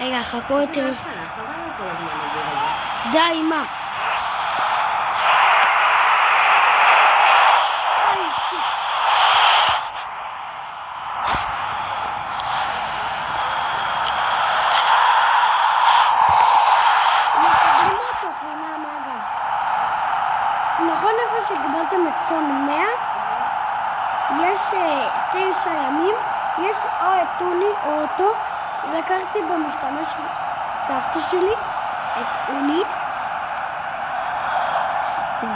רגע, חכו אותי. חבל כל הזמן לדבר על זה. די, מה? אוי, שיט. מקבלים אותו חינם, אגב. נכון איפה שקיבלתם את צאן 100? יש 9 ימים, יש או את טוני או אותו. לקחתי במשתמש של סבתא שלי, את אוני.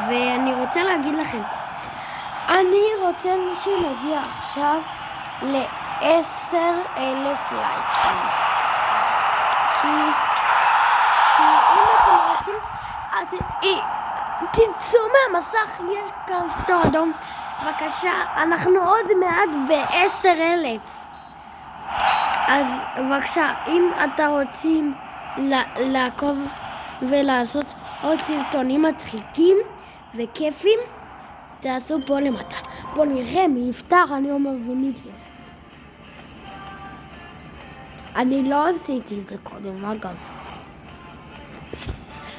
ואני רוצה להגיד לכם, אני רוצה שנגיע עכשיו ל10,000 לייקים. כי אם אתם רוצים, תצאו מהמסך, יש כפתור אדום. בבקשה, אנחנו עוד מעט ב10,000. אז בבקשה, אם אתם רוצים לעקוב ולעשות עוד סרטונים מצחיקים וכיפים, תעשו פה למטה. בואו נראה מי יפתח, אני אומר ויניסיוס. אני לא עשיתי את זה קודם, אגב.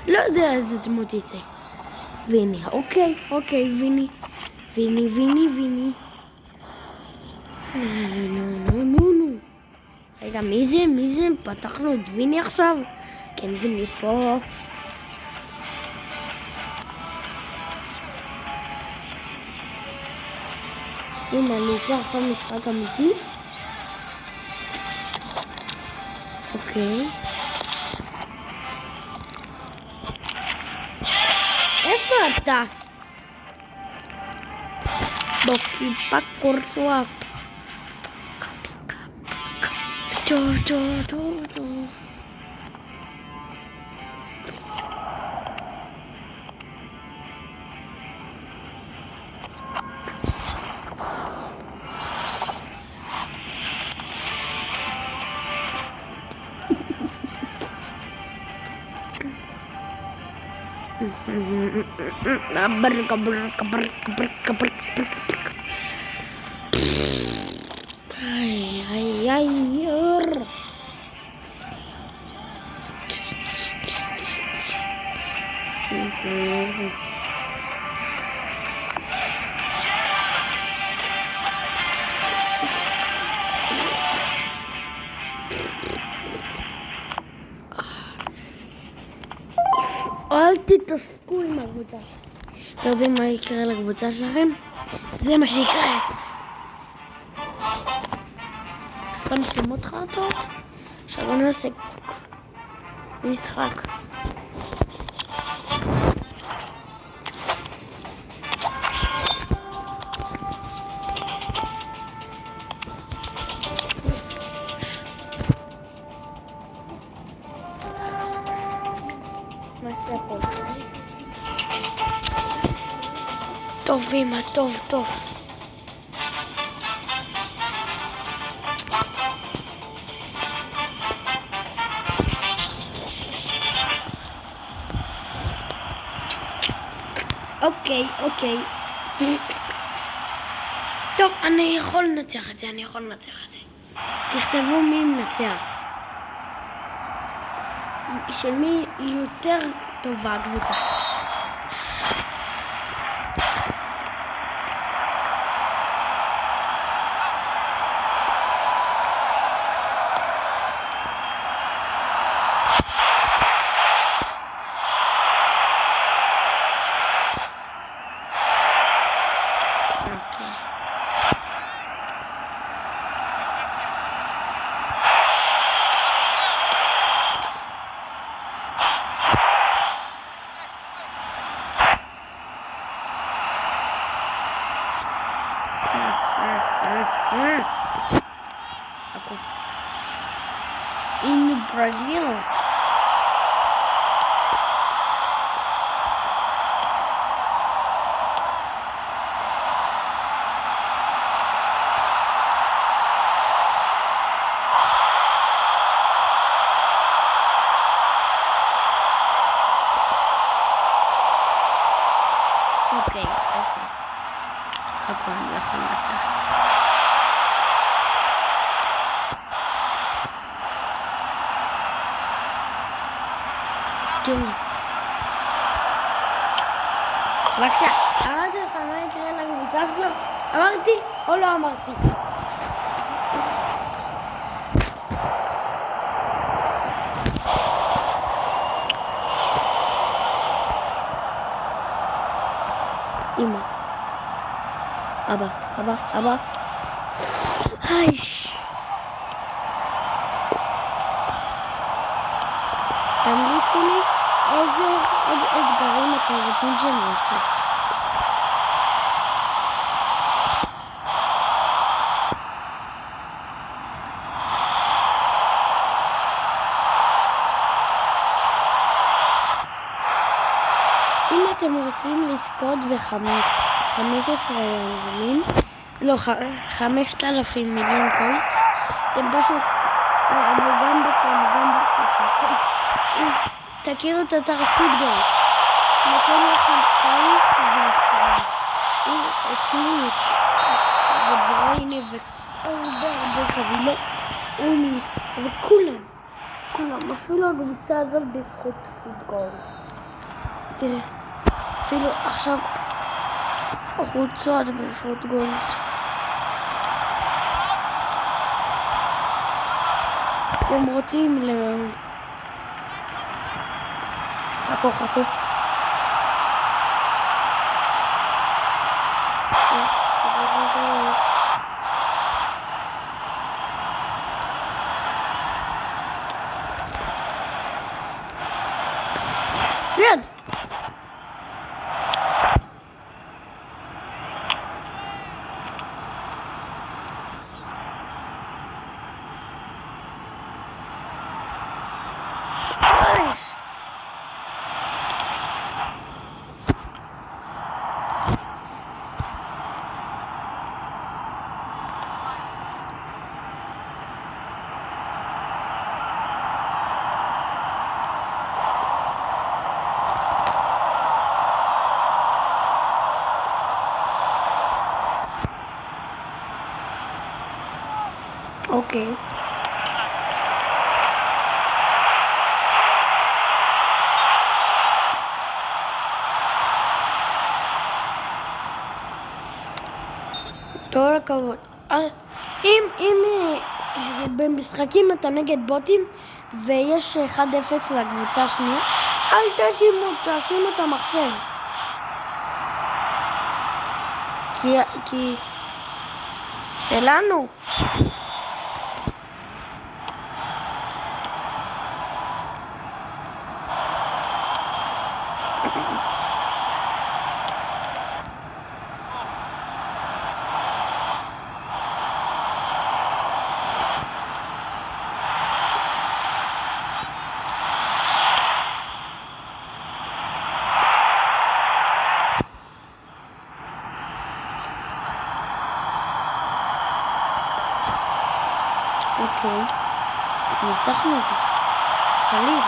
לא יודע איזה דמות זה. ויני, אוקיי, ויני. נו. רגע, מי זה? פתחנו את ויני עכשיו? כן, ויני פה. הנה, אני אקרא עכשיו משחק אמיתי. אוקיי. איפה אתה? בוקיפה קורטואק. טוב. kabar. Ay. אל תתעסקו עם הקבוצה. אתם יודעים מה יקרה לקבוצה שלכם? זה מה שיקרה. סתם שמות חרטות. עכשיו אני עושה משחק. טוב, אמא, טוב. אוקיי. טוב, אני יכול לנצח את זה. תכתבו מי מנצח. של מי יותר טובה הקבוצה. In Brazil. אוקיי. חכו, אני יכול לנצח את זה. כן. בבקשה, אמרתי לך מה יקרה לקבוצה שלו? אמרתי או לא אמרתי? אמא. אבא. היי. תמליצו לי איזה עוד אתגרים אתם רוצים שאני אעשה. אם אתם רוצים לזכות ב-15 ימים, לא, 5,000 מיליון קויץ, אתם פשוט, וגם תכירו את אתר פוטבול, נותן לכם קויץ אצלי ובריינה והרבה חבילות, וכולם, אפילו הקבוצה הזאת בזכות פוטבול. תראה, אפילו עכשיו חוצות בפוטבול. אתם רוצים חכו. מיד. Nice. Okay. כל הכבוד. אם במשחקים אתה נגד בוטים ויש 1-0 לקבוצה שנייה, אל תאשימו את המחשב. כי שלנו. אוקיי, ניצחנו את זה. קליל.